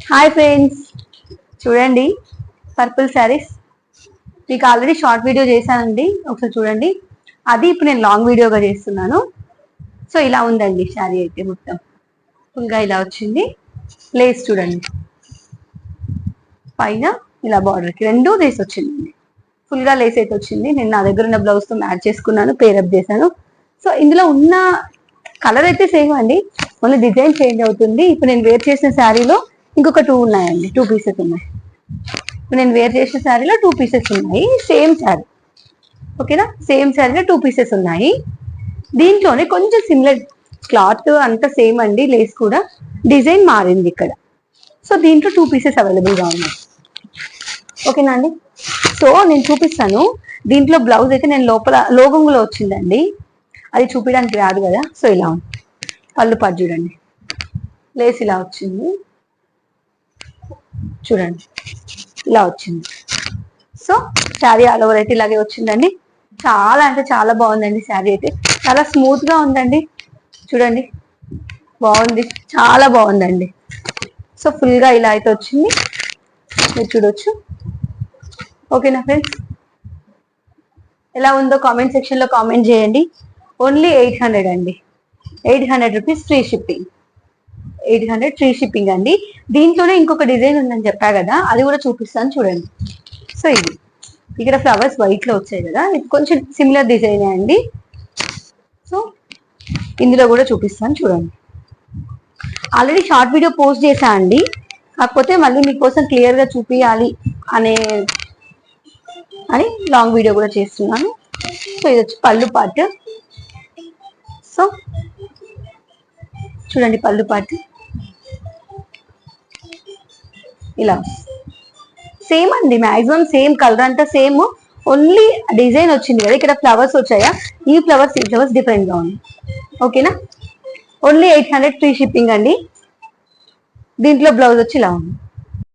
Hi friends, చూడండి purple saris. మీకు already short video చేశానండి, ఒకసారి చూడండి. అది ఇప్పుడు నేను లాంగ్ వీడియోగా చేస్తున్నాను. సో ఇలా ఉందండి శారీ అయితే మొత్తం ఫుల్గా ఇలా వచ్చింది. లేస్ చూడండి, పైన ఇలా బార్డర్కి రెండు లేస్ వచ్చిందండి. ఫుల్గా లేస్ అయితే వచ్చింది. నేను నా దగ్గర ఉన్న బ్లౌజ్తో మ్యాచ్ చేసుకున్నాను, పేరప్ చేశాను. సో ఇందులో ఉన్న కలర్ అయితే సేమ్ అండి, ఓన్లీ డిజైన్ చేంజ్ అవుతుంది. ఇప్పుడు నేను వేర్ చేసిన శారీలో ఇంకొక టూ ఉన్నాయండి, 2 పీసెస్ ఉన్నాయి. ఇప్పుడు నేను వేర్ చేసిన శారీలో 2 పీసెస్ ఉన్నాయి. సేమ్ శారీ, ఓకేనా? సేమ్ శారీలో 2 పీసెస్ ఉన్నాయి. దీంట్లోనే కొంచెం సిమిలర్ క్లాత్ అంతా సేమ్ అండి, లేస్ కూడా డిజైన్ మారింది ఇక్కడ. సో దీంట్లో 2 పీసెస్ అవైలబుల్గా ఉన్నాయి, ఓకేనా అండి? సో నేను చూపిస్తాను. దీంట్లో బ్లౌజ్ అయితే నేను లోపల లోగంగులో వచ్చిందండి, అది చూపించడానికి రాదు కదా. సో ఇలా ఉంది. పళ్ళు పాటు చూడండి, లేస్ ఇలా వచ్చింది చూడండి, ఇలా వచ్చింది. సో శారీ ఆల్ ఓవర్ అయితే ఇలాగే వచ్చిందండి. చాలా అంటే చాలా బాగుందండి శారీ అయితే, చాలా స్మూత్ గా ఉందండి. చూడండి, బాగుంది, చాలా బాగుందండి. సో ఫుల్ గా ఇలా అయితే వచ్చింది, మీరు చూడొచ్చు. ఓకేనా ఫ్రెండ్స్, ఎలా ఉందో కామెంట్ సెక్షన్ లో కామెంట్ చేయండి. ఓన్లీ 800 అండి, 800 rupees free shipping. 800 free shipping అండి. దీంట్లోనే ఇంకొక డిజైన్ ఉందని చెప్పా కదా, అది కూడా చూపిస్తాను చూడండి. సో ఇది ఇక్కడ ఫ్లవర్స్ వైట్ లో వచ్చాయి కదా, ఇది కొంచెం సిమిలర్ డిజైన్ అండి. సో ఇందులో కూడా చూపిస్తాను చూడండి. ఆల్రెడీ షార్ట్ వీడియో పోస్ట్ చేశా అండి, కాకపోతే మళ్ళీ మీకోసం క్లియర్ గా చూపించాలి అని లాంగ్ వీడియో కూడా చేస్తున్నాను. సో ఇది వచ్చి పళ్ళు పార్ట్. సో చూడండి, పళ్ళు పార్ట్ ఇలా సేమ్ అండి, మాక్సిమం సేమ్, కలర్ అంతా సేమ్, ఓన్లీ డిజైన్ వచ్చింది కదా ఇక్కడ ఫ్లవర్స్ వచ్చాయా, ఈ ఫ్లవర్స్ డిఫరెంట్ గా ఉంది, ఓకేనా? ఓన్లీ 800 ఫ్రీ షిప్పింగ్ అండి. దీంట్లో బ్లౌజ్ వచ్చి ఇలా ఉంది.